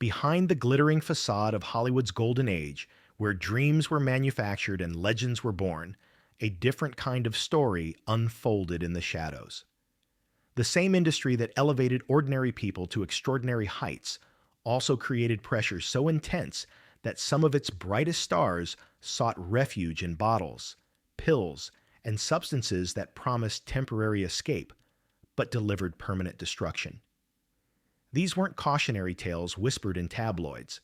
Behind the glittering facade of Hollywood's golden age, where dreams were manufactured and legends were born, a different kind of story unfolded in the shadows. The same industry that elevated ordinary people to extraordinary heights also created pressure so intense that some of its brightest stars sought refuge in bottles, pills, and substances that promised temporary escape, but delivered permanent destruction. These weren't cautionary tales whispered in tabloids.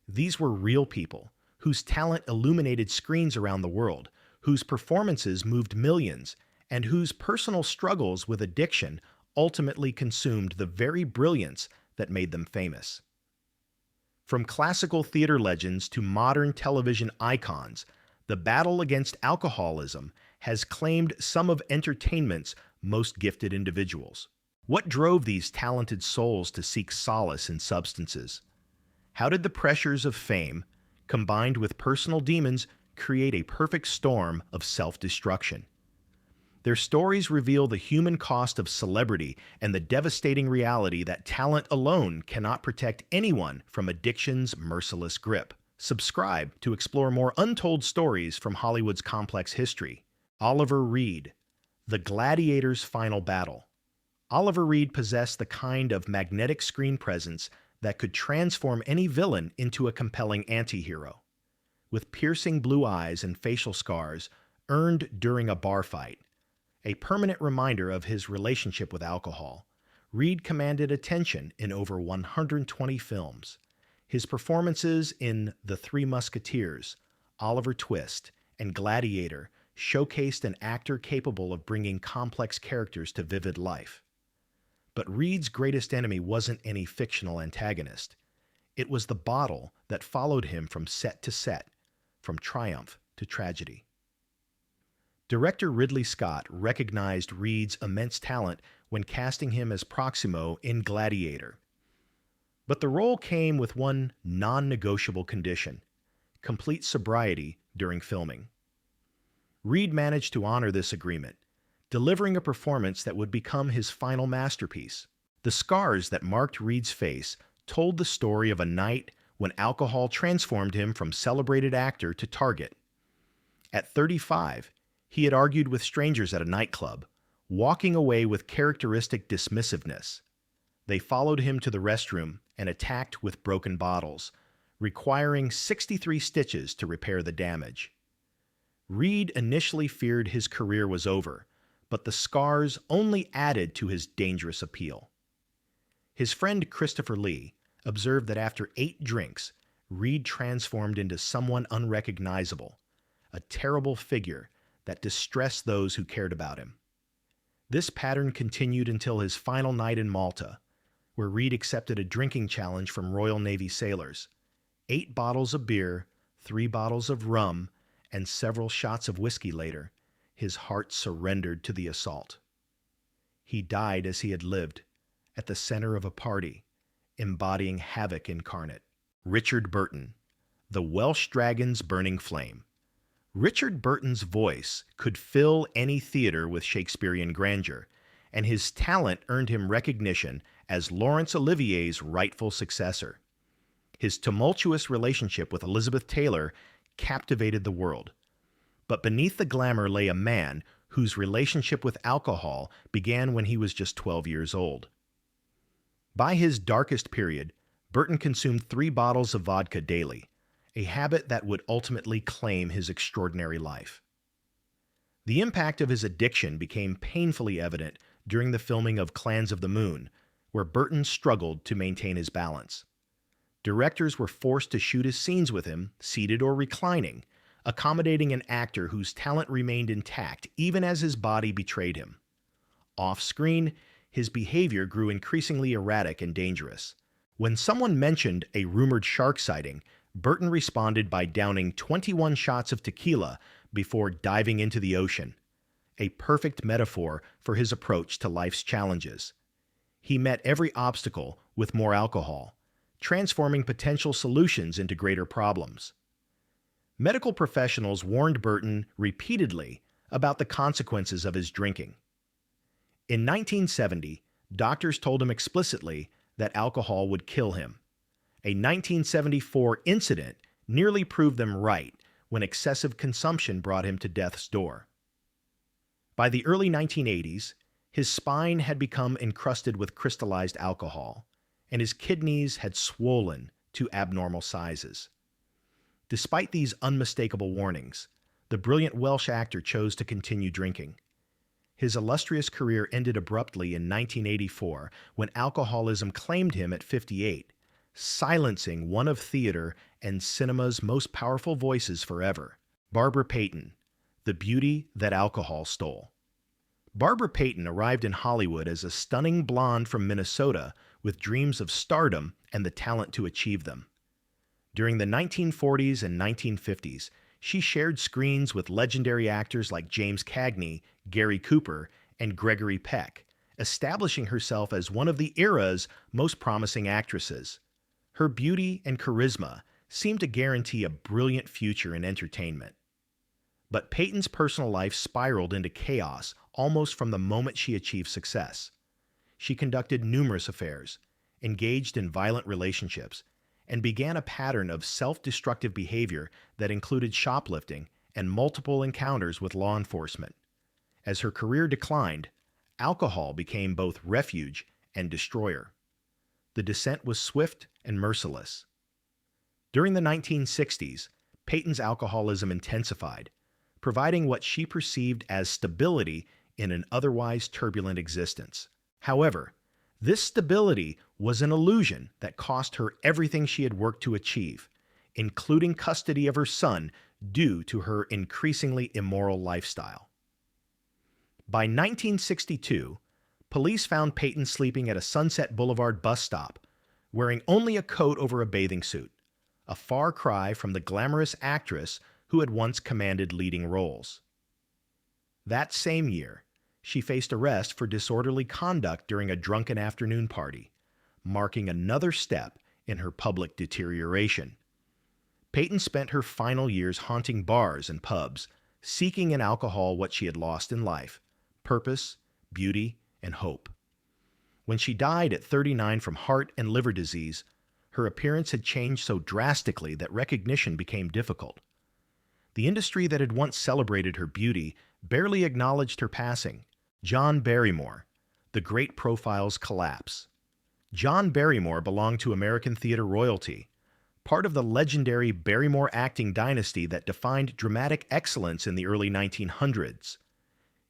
These were real people, whose talent illuminated screens around the world, whose performances moved millions, and whose personal struggles with addiction ultimately consumed the very brilliance that made them famous. From classical theater legends to modern television icons, the battle against alcoholism has claimed some of entertainment's most gifted individuals. What drove these talented souls to seek solace in substances? How did the pressures of fame, combined with personal demons, create a perfect storm of self-destruction? Their stories reveal the human cost of celebrity and the devastating reality that talent alone cannot protect anyone from addiction's merciless grip. Subscribe to explore more untold stories from Hollywood's complex history. Oliver Reed, The Gladiator's Final Battle. Oliver Reed possessed the kind of magnetic screen presence that could transform any villain into a compelling anti-hero. With piercing blue eyes and facial scars earned during a bar fight, a permanent reminder of his relationship with alcohol, Reed commanded attention in over 120 films. His performances in The Three Musketeers, Oliver Twist, and Gladiator showcased an actor capable of bringing complex characters to vivid life. But Reed's greatest enemy wasn't any fictional antagonist. It was the bottle that followed him from set to set, from triumph to tragedy. Director Ridley Scott recognized Reed's immense talent when casting him as Proximo in Gladiator. But the role came with one non-negotiable condition: complete sobriety during filming. Reed managed to honor this agreement, delivering a performance that would become his final masterpiece. The scars that marked Reed's face told the story of a night when alcohol transformed him from celebrated actor to target. At 35, he had argued with strangers at a nightclub, walking away with characteristic dismissiveness. They followed him to the restroom and attacked with broken bottles, requiring 63 stitches to repair the damage. Reed initially feared his career was over, but the scars only added to his dangerous appeal. His friend Christopher Lee observed that after 8 drinks, Reed transformed into someone unrecognizable, a terrible figure that distressed those who cared about him. This pattern continued until his final night in Malta, where Reed accepted a drinking challenge from Royal Navy sailors. 8 bottles of beer, 3 bottles of rum, and several shots of whiskey later, his heart surrendered to the assault. He died as he had lived, at the center of a party, embodying havoc incarnate. Richard Burton, The Welsh Dragon's Burning Flame. Richard Burton's voice could fill any theater with Shakespearean grandeur, and his talent earned him recognition as Laurence Olivier's rightful successor. His tumultuous relationship with Elizabeth Taylor captivated the world. But beneath the glamour lay a man whose relationship with alcohol began when he was just 12 years old. By his darkest period, Burton consumed 3 bottles of vodka daily, a habit that would ultimately claim his extraordinary life. The impact of his addiction became painfully evident during the filming of Clans of the Moon, where Burton struggled to maintain his balance. Directors were forced to shoot his scenes with him, seated or reclining, accommodating an actor whose talent remained intact even as his body betrayed him. Off-screen, his behavior grew increasingly erratic and dangerous. When someone mentioned a rumored shark sighting, Burton responded by downing 21 shots of tequila before diving into the ocean, a perfect metaphor for his approach to life's challenges. He met every obstacle with more alcohol, transforming potential solutions into greater problems. Medical professionals warned Burton repeatedly about the consequences of his drinking. In 1970, doctors told him explicitly that alcohol would kill him, A 1974 incident nearly proved them right when excessive consumption brought him to death's door. By the early 1980s, his spine had become encrusted with crystallized alcohol, and his kidneys had swollen to abnormal sizes. Despite these unmistakable warnings, the brilliant Welsh actor chose to continue drinking. His illustrious career ended abruptly in 1984 when alcoholism claimed him at 58, silencing one of theater and cinema's most powerful voices forever, Barbara Payton, the beauty that alcohol stole. Barbara Payton arrived in Hollywood as a stunning blonde from Minnesota with dreams of stardom and the talent to achieve them. During the 1940s and 1950s, she shared screens with legendary actors like James Cagney, Gary Cooper, and Gregory Peck, establishing herself as one of the era's most promising actresses. Her beauty and charisma seemed to guarantee a brilliant future in entertainment. But Payton's personal life spiraled into chaos almost from the moment she achieved success. She conducted numerous affairs, engaged in violent relationships, and began a pattern of self-destructive behavior that included shoplifting and multiple encounters with law enforcement. As her career declined, alcohol became both refuge and destroyer. The descent was swift and merciless. During the 1960s, Payton's alcoholism intensified, providing what she perceived as stability in an otherwise turbulent existence. However, this stability was an illusion that cost her everything she had worked to achieve, including custody of her son due to her increasingly immoral lifestyle. By 1962, police found Payton sleeping at a Sunset Boulevard bus stop, wearing only a coat over a bathing suit, a far cry from the glamorous actress who had once commanded leading roles. That same year, she faced arrest for disorderly conduct during a drunken afternoon party, marking another step in her public deterioration. Payton spent her final years haunting bars and pubs, seeking in alcohol what she had lost in life: purpose, beauty, and hope. When she died at 39 from heart and liver disease, her appearance had changed so drastically that recognition became difficult. The industry that had once celebrated her beauty barely acknowledged her passing. John Barrymore, the great profile's collapse. John Barrymore belonged to American theater royalty, part of the legendary Barrymore acting dynasty that defined dramatic excellence in the early 1900s.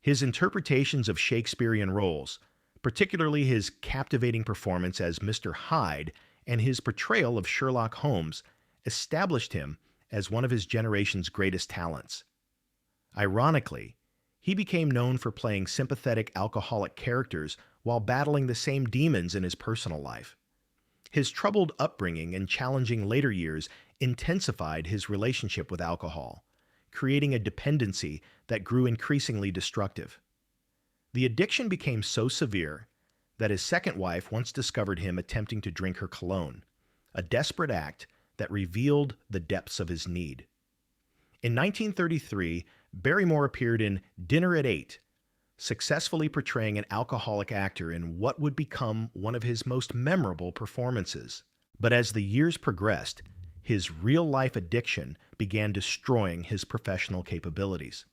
His interpretations of Shakespearean roles, particularly his captivating performance as Mr. Hyde and his portrayal of Sherlock Holmes, established him as one of his generation's greatest talents. Ironically, he became known for playing sympathetic alcoholic characters while battling the same demons in his personal life. His troubled upbringing and challenging later years intensified his relationship with alcohol, creating a dependency that grew increasingly destructive. The addiction became so severe that his second wife once discovered him attempting to drink her cologne, a desperate act that revealed the depths of his need. In 1933, Barrymore appeared in Dinner at 8, successfully portraying an alcoholic actor in what would become one of his most memorable performances. But as the years progressed, his real-life addiction began destroying his professional capabilities.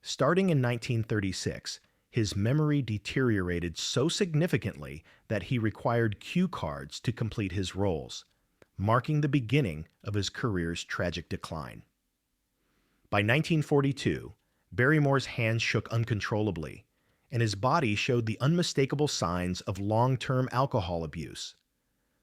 Starting in 1936, his memory deteriorated so significantly that he required cue cards to complete his roles, marking the beginning of his career's tragic decline. By 1942, Barrymore's hands shook uncontrollably, and his body showed the unmistakable signs of long-term alcohol abuse.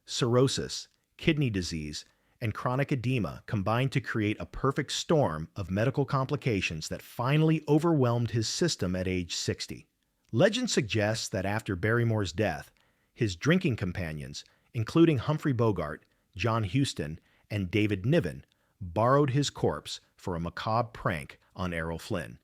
Cirrhosis, kidney disease, and chronic edema combined to create a perfect storm of medical complications that finally overwhelmed his system at age 60. Legend suggests that after Barrymore's death, his drinking companions, including Humphrey Bogart, John Huston, and David Niven, borrowed his corpse for a macabre prank on Errol Flynn.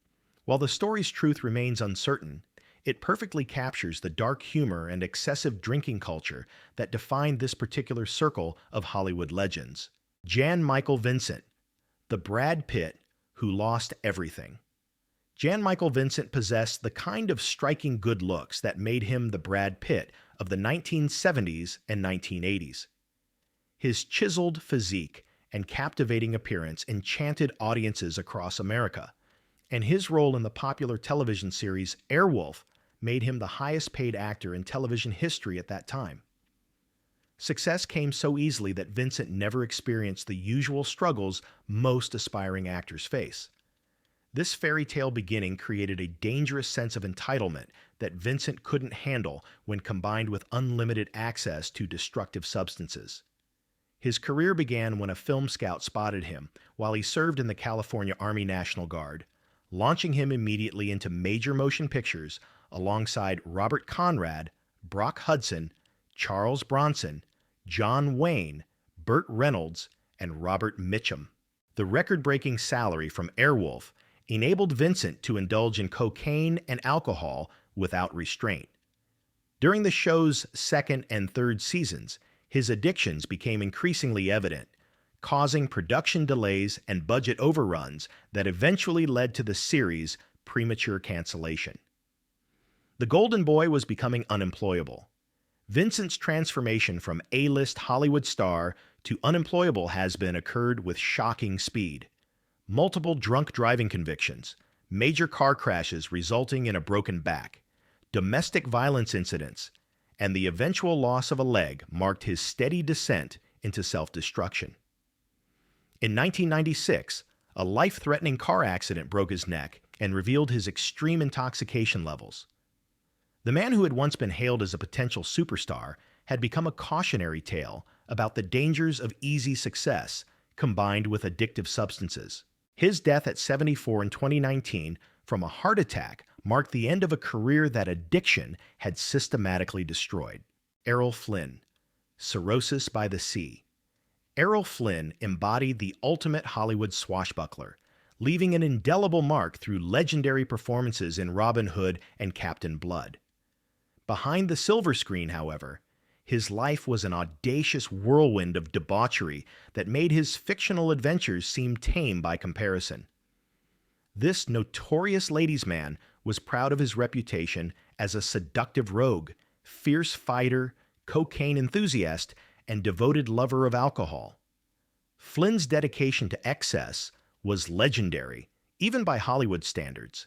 While the story's truth remains uncertain, it perfectly captures the dark humor and excessive drinking culture that defined this particular circle of Hollywood legends. Jan Michael Vincent, the Brad Pitt who lost everything. Jan Michael Vincent possessed the kind of striking good looks that made him the Brad Pitt of the 1970s and 1980s. His chiseled physique and captivating appearance enchanted audiences across America, and his role in the popular television series Airwolf made him the highest-paid actor in television history at that time. Success came so easily that Vincent never experienced the usual struggles most aspiring actors face. This fairy tale beginning created a dangerous sense of entitlement that Vincent couldn't handle when combined with unlimited access to destructive substances. His career began when a film scout spotted him while he served in the California Army National Guard, launching him immediately into major motion pictures alongside Robert Conrad, Brock Hudson, Charles Bronson, John Wayne, Burt Reynolds, and Robert Mitchum. The record-breaking salary from Airwolf enabled Vincent to indulge in cocaine and alcohol without restraint. During the show's second and third seasons, his addictions became increasingly evident, causing production delays and budget overruns that eventually led to the series' premature cancellation. The Golden Boy was becoming unemployable. Vincent's transformation from A-list Hollywood star to unemployable has-been occurred with shocking speed. Multiple drunk driving convictions, major car crashes resulting in a broken back, domestic violence incidents, and the eventual loss of a leg marked his steady descent into self-destruction. In 1996, a life-threatening car accident broke his neck and revealed his extreme intoxication levels. The man who had once been hailed as a potential superstar had become a cautionary tale about the dangers of easy success combined with addictive substances. His death at 74 in 2019 from a heart attack marked the end of a career that addiction had systematically destroyed. Errol Flynn, Cirrhosis by the Sea. Errol Flynn embodied the ultimate Hollywood swashbuckler, leaving an indelible mark through legendary performances in Robin Hood and Captain Blood. Behind the silver screen, however, his life was an audacious whirlwind of debauchery that made his fictional adventures seem tame by comparison. This notorious ladies' man was proud of his reputation as a seductive rogue, fierce fighter, cocaine enthusiast, and devoted lover of alcohol. Flynn's dedication to excess was legendary, even by Hollywood standards.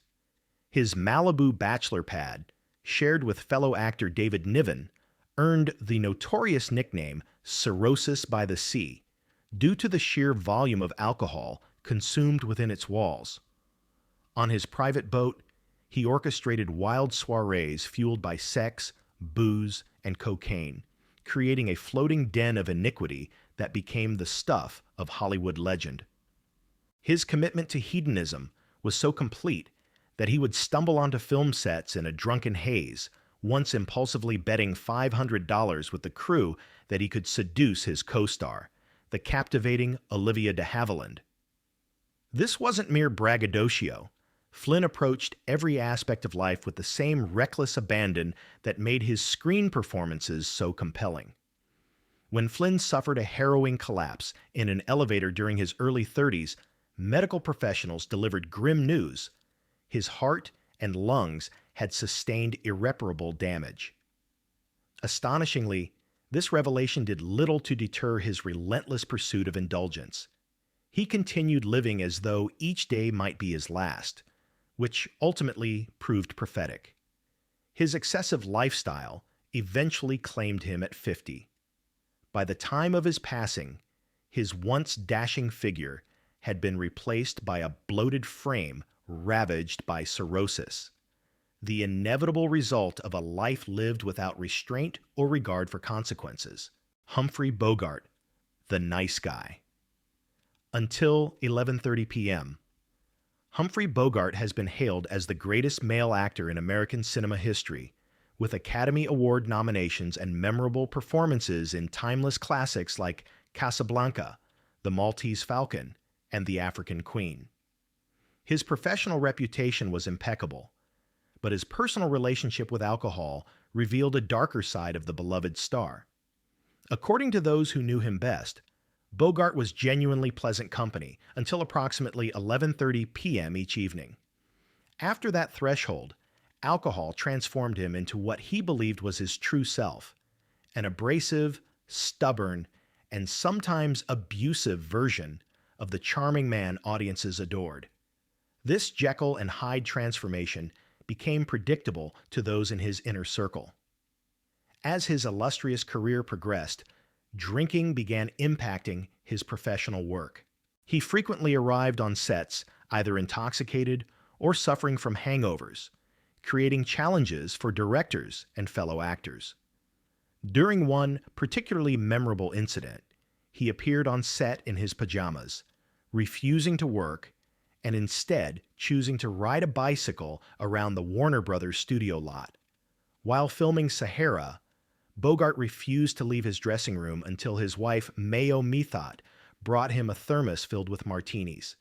His Malibu bachelor pad, shared with fellow actor David Niven, earned the notorious nickname Cirrhosis by the Sea, due to the sheer volume of alcohol consumed within its walls. On his private boat, he orchestrated wild soirees fueled by sex, booze, and cocaine, creating a floating den of iniquity that became the stuff of Hollywood legend. His commitment to hedonism was so complete that he would stumble onto film sets in a drunken haze, once impulsively betting $500 with the crew that he could seduce his co-star, the captivating Olivia de Havilland. This wasn't mere braggadocio. Flynn approached every aspect of life with the same reckless abandon that made his screen performances so compelling. When Flynn suffered a harrowing collapse in an elevator during his early 30s, medical professionals delivered grim news. His heart and lungs had sustained irreparable damage. Astonishingly, this revelation did little to deter his relentless pursuit of indulgence. He continued living as though each day might be his last, which ultimately proved prophetic. His excessive lifestyle eventually claimed him at 50. By the time of his passing, his once dashing figure had been replaced by a bloated frame ravaged by cirrhosis, the inevitable result of a life lived without restraint or regard for consequences. Humphrey Bogart, the nice guy. Until 11:30 p.m., Humphrey Bogart has been hailed as the greatest male actor in American cinema history, with Academy Award nominations and memorable performances in timeless classics like Casablanca, The Maltese Falcon, and The African Queen. His professional reputation was impeccable, but his personal relationship with alcohol revealed a darker side of the beloved star. According to those who knew him best, Bogart was genuinely pleasant company until approximately 11:30 p.m. each evening. After that threshold, alcohol transformed him into what he believed was his true self, an abrasive, stubborn, and sometimes abusive version of the charming man audiences adored. This Jekyll and Hyde transformation became predictable to those in his inner circle. As his illustrious career progressed, drinking began impacting his professional work. He frequently arrived on sets either intoxicated or suffering from hangovers, creating challenges for directors and fellow actors. During one particularly memorable incident, he appeared on set in his pajamas, refusing to work and instead choosing to ride a bicycle around the Warner Brothers studio lot. While filming Sahara, Bogart refused to leave his dressing room until his wife, Mayo Methot, brought him a thermos filled with martinis.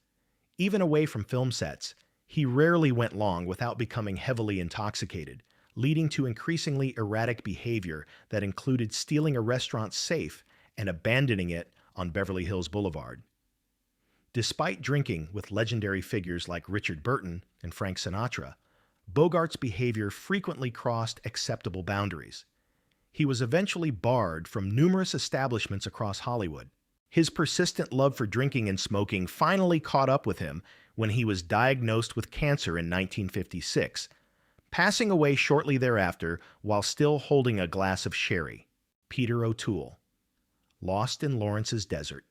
Even away from film sets, he rarely went long without becoming heavily intoxicated, leading to increasingly erratic behavior that included stealing a restaurant safe and abandoning it on Beverly Hills Boulevard. Despite drinking with legendary figures like Richard Burton and Frank Sinatra, Bogart's behavior frequently crossed acceptable boundaries. He was eventually barred from numerous establishments across Hollywood. His persistent love for drinking and smoking finally caught up with him when he was diagnosed with cancer in 1956, passing away shortly thereafter while still holding a glass of sherry. Peter O'Toole. Lost in Lawrence's Desert.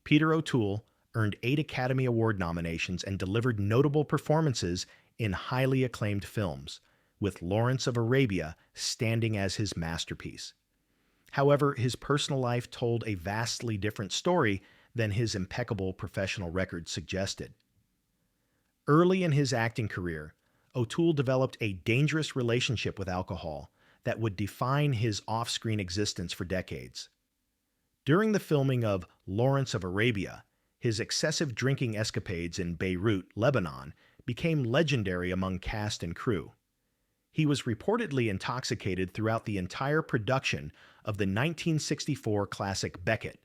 Peter O'Toole earned 8 Academy Award nominations and delivered notable performances in highly acclaimed films, with Lawrence of Arabia standing as his masterpiece. However, his personal life told a vastly different story than his impeccable professional record suggested. Early in his acting career, O'Toole developed a dangerous relationship with alcohol that would define his off-screen existence for decades. During the filming of Lawrence of Arabia, his excessive drinking escapades in Beirut, Lebanon, became legendary among cast and crew. He was reportedly intoxicated throughout the entire production of the 1964 classic Beckett,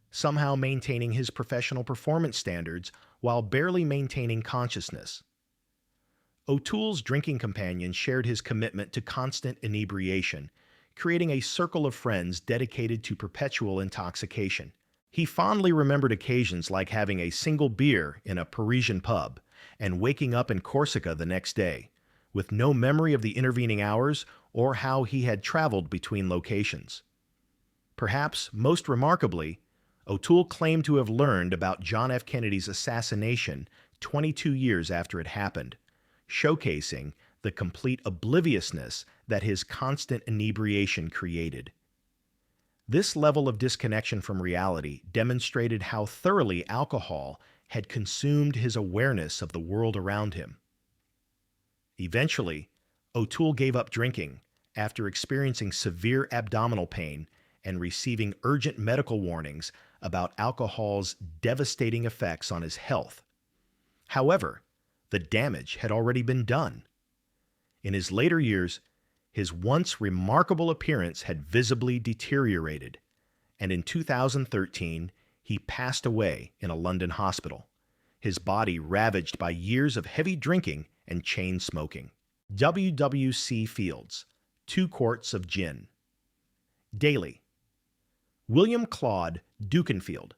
somehow maintaining his professional performance standards while barely maintaining consciousness. O'Toole's drinking companions shared his commitment to constant inebriation, creating a circle of friends dedicated to perpetual intoxication. He fondly remembered occasions like having a single beer in a Parisian pub and waking up in Corsica the next day, with no memory of the intervening hours or how he had traveled between locations. Perhaps most remarkably, O'Toole claimed to have learned about John F. Kennedy's assassination 22 years after it happened, showcasing the complete obliviousness that his constant inebriation created. This level of disconnection from reality demonstrated how thoroughly alcohol had consumed his awareness of the world around him. Eventually, O'Toole gave up drinking after experiencing severe abdominal pain and receiving urgent medical warnings about alcohol's devastating effects on his health. However, the damage had already been done. In his later years, his once remarkable appearance had visibly deteriorated, and in 2013, he passed away in a London hospital, his body ravaged by years of heavy drinking and chain smoking. W.W.C. Fields, 2 quarts of gin. Daily. William Claude Dukenfield,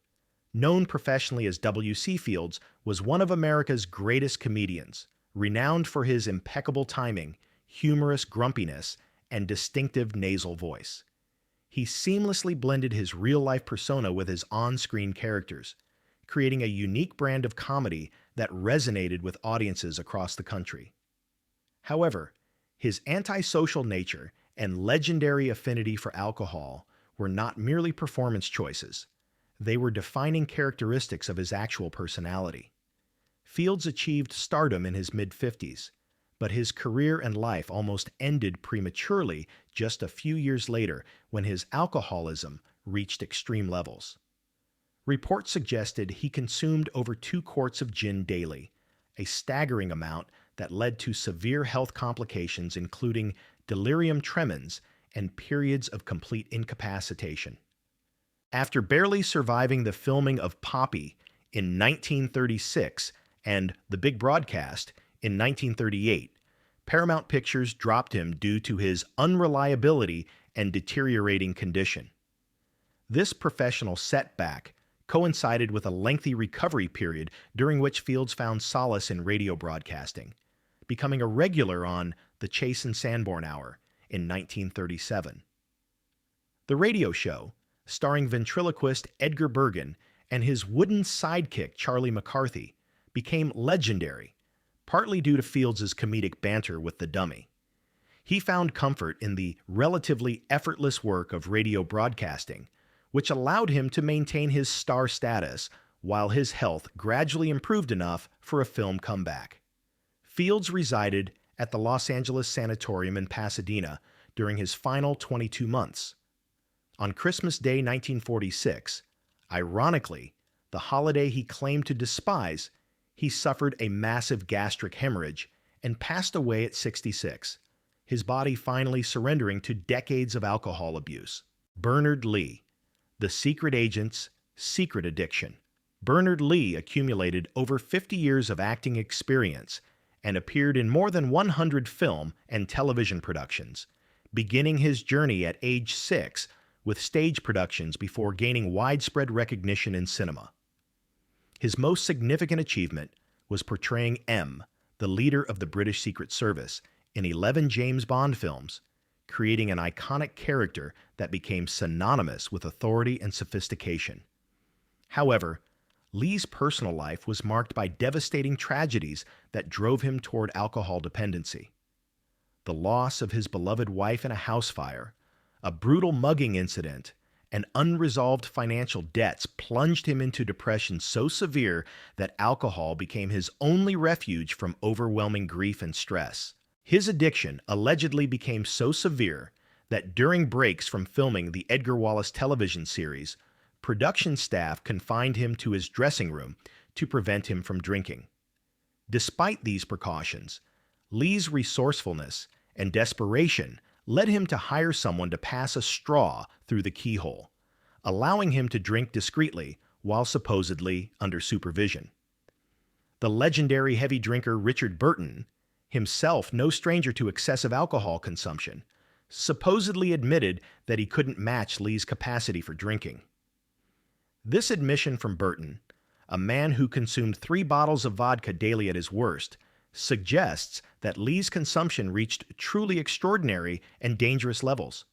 known professionally as W.C. Fields, was one of America's greatest comedians, renowned for his impeccable timing, humorous grumpiness, and distinctive nasal voice. He seamlessly blended his real-life persona with his on-screen characters, creating a unique brand of comedy that resonated with audiences across the country. However, his antisocial nature and legendary affinity for alcohol were not merely performance choices. They were defining characteristics of his actual personality. Fields achieved stardom in his mid-50s, but his career and life almost ended prematurely just a few years later when his alcoholism reached extreme levels. Reports suggested he consumed over 2 quarts of gin daily, a staggering amount that led to severe health complications including delirium tremens and periods of complete incapacitation. After barely surviving the filming of Poppy in 1936 and The Big Broadcast in 1938, Paramount Pictures dropped him due to his unreliability and deteriorating condition. This professional setback coincided with a lengthy recovery period during which Fields found solace in radio broadcasting, becoming a regular on The Chase and Sanborn Hour in 1937. The radio show, starring ventriloquist Edgar Bergen and his wooden sidekick Charlie McCarthy, became legendary, partly due to Fields' comedic banter with the dummy. He found comfort in the relatively effortless work of radio broadcasting, which allowed him to maintain his star status while his health gradually improved enough for a film comeback. Fields resided at the Los Angeles Sanatorium in Pasadena during his final 22 months. On Christmas Day 1946, ironically, the holiday he claimed to despise, he suffered a massive gastric hemorrhage and passed away at 66, his body finally surrendering to decades of alcohol abuse. Bernard Lee, the secret agent's secret addiction. Bernard Lee accumulated over 50 years of acting experience and appeared in more than 100 film and television productions, beginning his journey at age 6 with stage productions before gaining widespread recognition in cinema. His most significant achievement was portraying M, the leader of the British Secret Service, in 11 James Bond films, creating an iconic character that became synonymous with authority and sophistication. However, Lee's personal life was marked by devastating tragedies that drove him toward alcohol dependency. The loss of his beloved wife in a house fire, a brutal mugging incident, and unresolved financial debts plunged him into depression so severe that alcohol became his only refuge from overwhelming grief and stress. His addiction allegedly became so severe that during breaks from filming the Edgar Wallace television series, production staff confined him to his dressing room to prevent him from drinking. Despite these precautions, Lee's resourcefulness and desperation led him to hire someone to pass a straw through the keyhole, allowing him to drink discreetly while supposedly under supervision. The legendary heavy drinker Richard Burton, himself no stranger to excessive alcohol consumption, supposedly admitted that he couldn't match Lee's capacity for drinking. This admission from Burton, a man who consumed 3 bottles of vodka daily at his worst, suggests that Lee's consumption reached truly extraordinary and dangerous levels.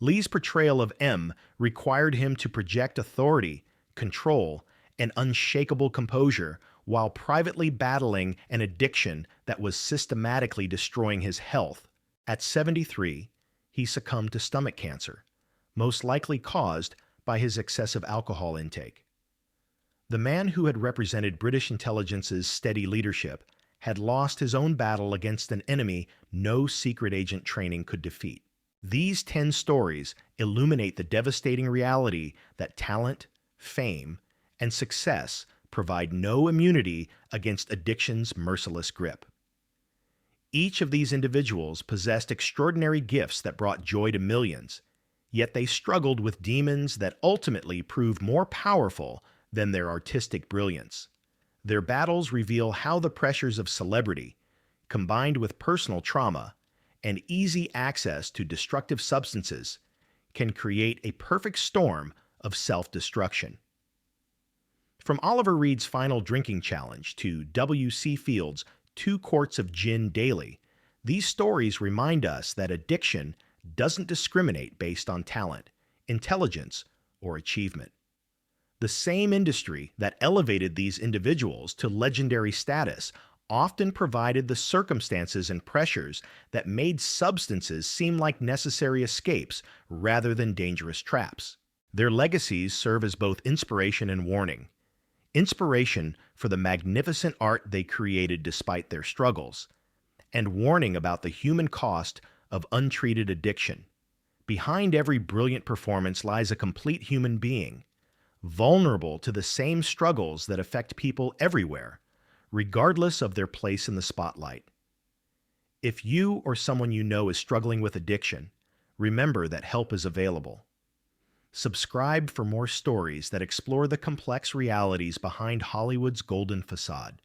Lee's portrayal of M required him to project authority, control, and unshakable composure while privately battling an addiction that was systematically destroying his health. At 73, he succumbed to stomach cancer, most likely caused by his excessive alcohol intake. The man who had represented British intelligence's steady leadership had lost his own battle against an enemy no secret agent training could defeat. These 10 stories illuminate the devastating reality that talent, fame, and success provide no immunity against addiction's merciless grip. Each of these individuals possessed extraordinary gifts that brought joy to millions, yet they struggled with demons that ultimately proved more powerful than their artistic brilliance. Their battles reveal how the pressures of celebrity, combined with personal trauma and easy access to destructive substances, can create a perfect storm of self-destruction. From Oliver Reed's final drinking challenge to W.C. Fields' 2 quarts of gin daily, these stories remind us that addiction doesn't discriminate based on talent, intelligence, or achievement. The same industry that elevated these individuals to legendary status often provided the circumstances and pressures that made substances seem like necessary escapes rather than dangerous traps. Their legacies serve as both inspiration and warning. Inspiration for the magnificent art they created despite their struggles, and warning about the human cost of untreated addiction. Behind every brilliant performance lies a complete human being, vulnerable to the same struggles that affect people everywhere, regardless of their place in the spotlight. If you or someone you know is struggling with addiction, remember that help is available. Subscribe for more stories that explore the complex realities behind Hollywood's golden facade.